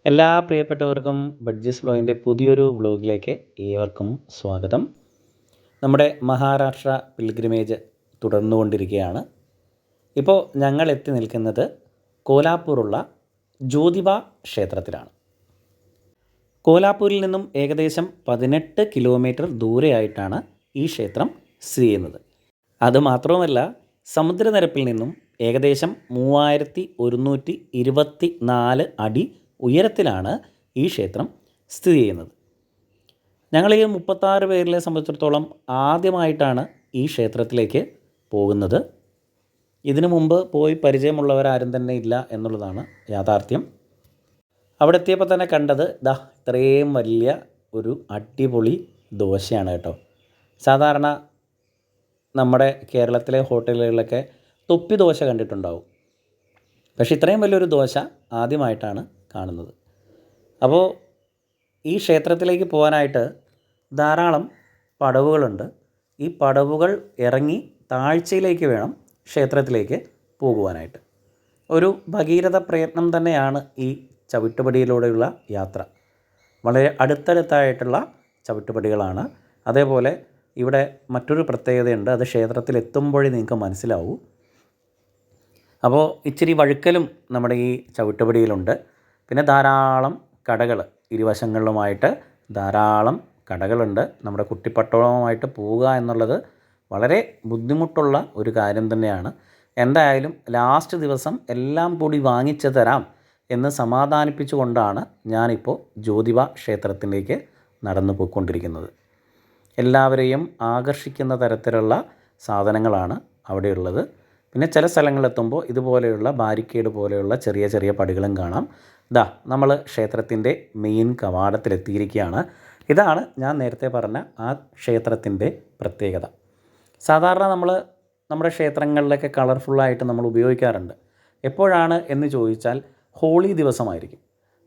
എല്ലാ പ്രിയപ്പെട്ടവർക്കും ബഡ്ജസ് വ്ലോഗിൻ്റെ പുതിയൊരു വ്ലോഗിലേക്ക് ഏവർക്കും സ്വാഗതം. നമ്മുടെ മഹാരാഷ്ട്ര പിൽഗ്രിമേജ് തുടർന്നുകൊണ്ടിരിക്കുകയാണ്. ഇപ്പോൾ ഞങ്ങൾ എത്തി നിൽക്കുന്നത് കോലാപ്പൂറുള്ള ജ്യോതിബ ക്ഷേത്രത്തിലാണ്. കോലാപ്പൂരിൽ നിന്നും ഏകദേശം 18 കിലോമീറ്റർ ദൂരെയായിട്ടാണ് ഈ ക്ഷേത്രം സ്ഥിതി ചെയ്യുന്നത്. അതുമാത്രവുമല്ല, സമുദ്രനിരപ്പിൽ നിന്നും ഏകദേശം 3124 അടി ഉയരത്തിലാണ് ഈ ക്ഷേത്രം സ്ഥിതി ചെയ്യുന്നത്. ഞങ്ങൾ ഈ 36 പേരിലെ സംബന്ധിച്ചിടത്തോളം ആദ്യമായിട്ടാണ് ഈ ക്ഷേത്രത്തിലേക്ക് പോകുന്നത്. ഇതിനു മുമ്പ് പോയി പരിചയമുള്ളവരാരും തന്നെ ഇല്ല എന്നുള്ളതാണ് യാഥാർത്ഥ്യം. അവിടെ എത്തിയപ്പോൾ തന്നെ കണ്ടത് ഇത്രയും വലിയ ഒരു അടിപൊളി ദോശയാണ് കേട്ടോ. സാധാരണ നമ്മുടെ കേരളത്തിലെ ഹോട്ടലുകളിലൊക്കെ തൊപ്പി ദോശ കണ്ടിട്ടുണ്ടാവും. പക്ഷേ ഇത്രയും വലിയൊരു ദോശ ആദ്യമായിട്ടാണ് കാണുന്നത്. അപ്പോൾ ഈ ക്ഷേത്രത്തിലേക്ക് പോകാനായിട്ട് ധാരാളം പടവുകളുണ്ട്. ഈ പടവുകൾ ഇറങ്ങി താഴ്ചയിലേക്ക് വേണം ക്ഷേത്രത്തിലേക്ക് പോകുവാനായിട്ട്. ഒരു ഭഗീരഥ പ്രയത്നം തന്നെയാണ് ഈ ചവിട്ടുപടിയിലൂടെയുള്ള യാത്ര. വളരെ അടുത്തടുത്തായിട്ടുള്ള ചവിട്ടുപടികളാണ്. അതേപോലെ ഇവിടെ മറ്റൊരു പ്രത്യേകതയുണ്ട്, അത് ക്ഷേത്രത്തിൽ എത്തുമ്പോഴേ നിങ്ങൾക്ക് മനസ്സിലാവൂ. അപ്പോൾ ഇച്ചിരി വഴുക്കലും നമ്മുടെ ഈ ചവിട്ടുപടിയിലുണ്ട്. പിന്നെ ധാരാളം കടകൾ, ഇരുവശങ്ങളിലുമായിട്ട് ധാരാളം കടകളുണ്ട്. നമ്മുടെ കുട്ടിപ്പട്ടണവുമായിട്ട് പോവുക എന്നുള്ളത് വളരെ ബുദ്ധിമുട്ടുള്ള ഒരു കാര്യം തന്നെയാണ്. എന്തായാലും ലാസ്റ്റ് ദിവസം എല്ലാം കൂടി വാങ്ങിച്ചു തരാം എന്ന് സമാധാനിപ്പിച്ചുകൊണ്ടാണ് ഞാനിപ്പോൾ ജ്യോതിബ ക്ഷേത്രത്തിലേക്ക് നടന്നു പോയിക്കൊണ്ടിരിക്കുന്നത്. എല്ലാവരെയും ആകർഷിക്കുന്ന തരത്തിലുള്ള സാധനങ്ങളാണ് അവിടെയുള്ളത്. പിന്നെ ചില സ്ഥലങ്ങളിലെത്തുമ്പോൾ ഇതുപോലെയുള്ള ബാരിക്കേഡ് പോലെയുള്ള ചെറിയ ചെറിയ പടികളും കാണാം. നമ്മൾ ക്ഷേത്രത്തിൻ്റെ മെയിൻ കവാടത്തിലെത്തിയിരിക്കുകയാണ്. ഇതാണ് ഞാൻ നേരത്തെ പറഞ്ഞ ആ ക്ഷേത്രത്തിൻ്റെ പ്രത്യേകത. സാധാരണ നമ്മുടെ ക്ഷേത്രങ്ങളിലൊക്കെ കളർഫുള്ളായിട്ട് നമ്മൾ ഉപയോഗിക്കാറുണ്ട്. എപ്പോഴാണ് എന്ന് ചോദിച്ചാൽ ഹോളി ദിവസമായിരിക്കും.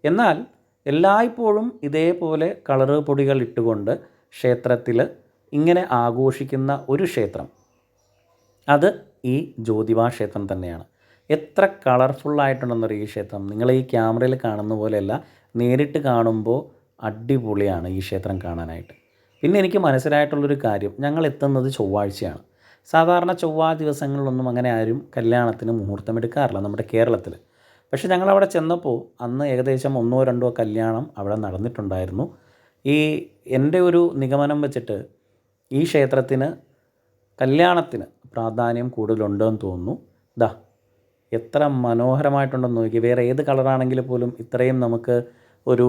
എന്നാൽ എല്ലായ്പ്പോഴും ഇതേപോലെ കളറ് പൊടികൾ ഇട്ടുകൊണ്ട് ക്ഷേത്രത്തിൽ ഇങ്ങനെ ആഘോഷിക്കുന്ന ഒരു ക്ഷേത്രം, അത് ഈ ജ്യോതിബ ക്ഷേത്രം തന്നെയാണ്. എത്ര കളർഫുള്ളായിട്ടുണ്ടെന്നറിയ ഈ ക്ഷേത്രം. നിങ്ങൾ ഈ ക്യാമറയിൽ കാണുന്ന പോലെയല്ല, നേരിട്ട് കാണുമ്പോൾ അടിപൊളിയാണ് ഈ ക്ഷേത്രം കാണാനായിട്ട്. പിന്നെ എനിക്ക് മനസ്സിലായിട്ടുള്ളൊരു കാര്യം, ഞങ്ങൾ എത്തുന്നത് ചൊവ്വാഴ്ചയാണ്. സാധാരണ ചൊവ്വാ ദിവസങ്ങളിലൊന്നും അങ്ങനെ ആരും കല്യാണത്തിന് മുഹൂർത്തമെടുക്കാറില്ല നമ്മുടെ കേരളത്തിൽ. പക്ഷേ ഞങ്ങളവിടെ ചെന്നപ്പോൾ അന്ന് ഏകദേശം 1-2 കല്യാണം അവിടെ നടന്നിട്ടുണ്ടായിരുന്നു. എൻ്റെ ഒരു നിഗമനം വെച്ചിട്ട് ഈ ക്ഷേത്രത്തിന് കല്യാണത്തിന് പ്രാധാന്യം കൂടുതലുണ്ടെന്ന് തോന്നുന്നു. എത്ര മനോഹരമായിട്ടുണ്ടെന്ന് നോക്കി. വേറെ ഏത് കളറാണെങ്കിൽ പോലും ഇത്രയും നമുക്ക് ഒരു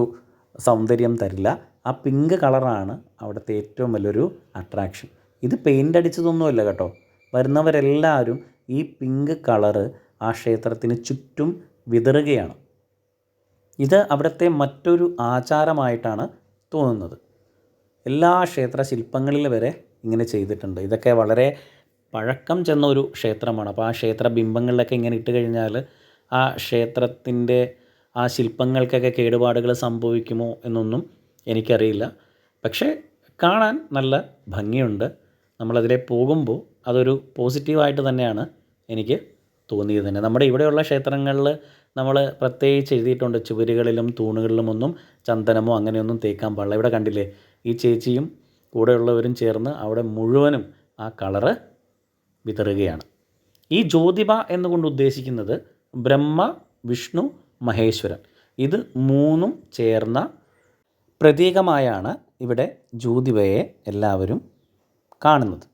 സൗന്ദര്യം തരില്ല. ആ പിങ്ക് കളറാണ് അവിടുത്തെ ഏറ്റവും വലിയൊരു അട്രാക്ഷൻ. ഇത് പെയിൻ്റ് അടിച്ചതൊന്നുമല്ല കേട്ടോ. വരുന്നവരെല്ലാവരും ഈ പിങ്ക് കളറ് ആ ക്ഷേത്രത്തിന് ചുറ്റും വിതറുകയാണ്. ഇത് അവിടുത്തെ മറ്റൊരു ആചാരമായിട്ടാണ് തോന്നുന്നത്. എല്ലാ ക്ഷേത്ര ശില്പങ്ങളിൽ വരെ ഇങ്ങനെ ചെയ്തിട്ടുണ്ട്. ഇതൊക്കെ വളരെ പഴക്കം ചെന്ന ഒരു ക്ഷേത്രമാണ്. അപ്പോൾ ആ ക്ഷേത്ര ബിംബങ്ങളിലൊക്കെ ഇങ്ങനെ ഇട്ട് കഴിഞ്ഞാൽ ആ ക്ഷേത്രത്തിൻ്റെ ആ ശില്പങ്ങൾക്കൊക്കെ കേടുപാടുകൾ സംഭവിക്കുമോ എന്നൊന്നും എനിക്കറിയില്ല. പക്ഷേ കാണാൻ നല്ല ഭംഗിയുണ്ട്. നമ്മളതിലെ പോകുമ്പോൾ അതൊരു പോസിറ്റീവായിട്ട് തന്നെയാണ് എനിക്ക് തോന്നിയത് തന്നെ. നമ്മുടെ ഇവിടെയുള്ള ക്ഷേത്രങ്ങളിൽ നമ്മൾ പ്രത്യേകിച്ച് എഴുതിയിട്ടുണ്ട്, ചുവരുകളിലും തൂണുകളിലുമൊന്നും ചന്ദനമോ അങ്ങനെയൊന്നും തേക്കാൻ പാടില്ല. ഇവിടെ കണ്ടില്ലേ, ഈ ചേച്ചിയും കൂടെയുള്ളവരും ചേർന്ന് അവിടെ മുഴുവനും ആ കളറ് വിതറുകയാണ്. ഈ ജ്യോതിബ എന്നുകൊണ്ട് ഉദ്ദേശിക്കുന്നത് ബ്രഹ്മ, വിഷ്ണു, മഹേശ്വരൻ, ഇത് മൂന്നും ചേർന്ന പ്രതീകമായാണ് ഇവിടെ ജ്യോതിബയെ എല്ലാവരും കാണുന്നത്.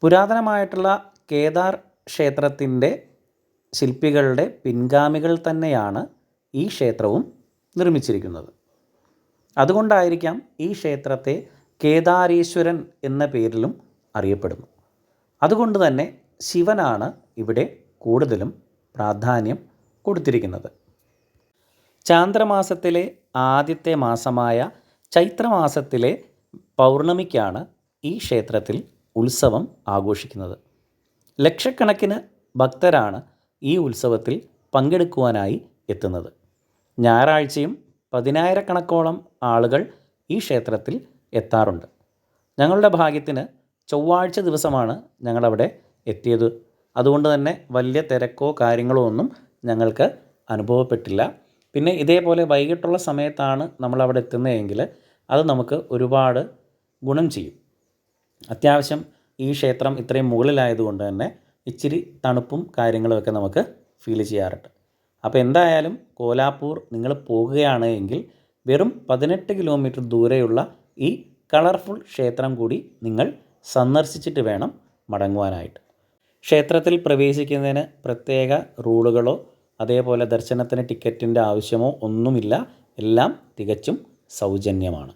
പുരാതനമായിട്ടുള്ള കേദാർ ക്ഷേത്രത്തിൻ്റെ ശില്പികളുടെ പിൻഗാമികൾ തന്നെയാണ് ഈ ക്ഷേത്രവും നിർമ്മിച്ചിരിക്കുന്നത്. അതുകൊണ്ടായിരിക്കാം ഈ ക്ഷേത്രത്തെ കേദാരേശ്വരൻ എന്ന പേരിലും അറിയപ്പെടുന്നു. അതുകൊണ്ട് തന്നെ ശിവനാണ് ഇവിടെ കൂടുതലും പ്രാധാന്യം കൊടുത്തിരിക്കുന്നത്. ചാന്ദ്രമാസത്തിലെ ആദ്യത്തെ മാസമായ ചൈത്രമാസത്തിലെ പൗർണമിക്കാണ് ഈ ക്ഷേത്രത്തിൽ ഉത്സവം ആഘോഷിക്കുന്നത്. ലക്ഷക്കണക്കിന് ഭക്തരാണ് ഈ ഉത്സവത്തിൽ പങ്കെടുക്കുവാനായി എത്തുന്നത്. ഞായറാഴ്ചയും 10,000-കണക്കോളം ആളുകൾ ഈ ക്ഷേത്രത്തിൽ എത്താറുണ്ട്. ഞങ്ങളുടെ ഭാഗ്യത്തിന് ചൊവ്വാഴ്ച ദിവസമാണ് ഞങ്ങളവിടെ എത്തിയത്. അതുകൊണ്ട് തന്നെ വലിയ തിരക്കോ കാര്യങ്ങളോ ഒന്നും ഞങ്ങൾക്ക് അനുഭവപ്പെട്ടില്ല. പിന്നെ ഇതേപോലെ വൈകിട്ടുള്ള സമയത്താണ് നമ്മളവിടെ എത്തുന്നതെങ്കിൽ അത് നമുക്ക് ഒരുപാട് ഗുണം ചെയ്യും. അത്യാവശ്യം ഈ ക്ഷേത്രം ഇത്രയും മുകളിലായതുകൊണ്ട് തന്നെ ഇച്ചിരി തണുപ്പും കാര്യങ്ങളുമൊക്കെ നമുക്ക് ഫീൽ ചെയ്യാറുണ്ട്. അപ്പോൾ എന്തായാലും കോലാപ്പൂർ നിങ്ങൾ പോകുകയാണ് എങ്കിൽ വെറും 18 കിലോമീറ്റർ ദൂരെയുള്ള ഈ കളർഫുൾ ക്ഷേത്രം കൂടി നിങ്ങൾ സന്ദർശിച്ചിട്ട് വേണം മടങ്ങുവാനായിട്ട്. ക്ഷേത്രത്തിൽ പ്രവേശിക്കുന്നതിന് പ്രത്യേക റൂളുകളോ അതേപോലെ ദർശനത്തിന് ടിക്കറ്റിൻ്റെ ആവശ്യമോ ഒന്നുമില്ല. എല്ലാം തികച്ചും സൗജന്യമാണ്.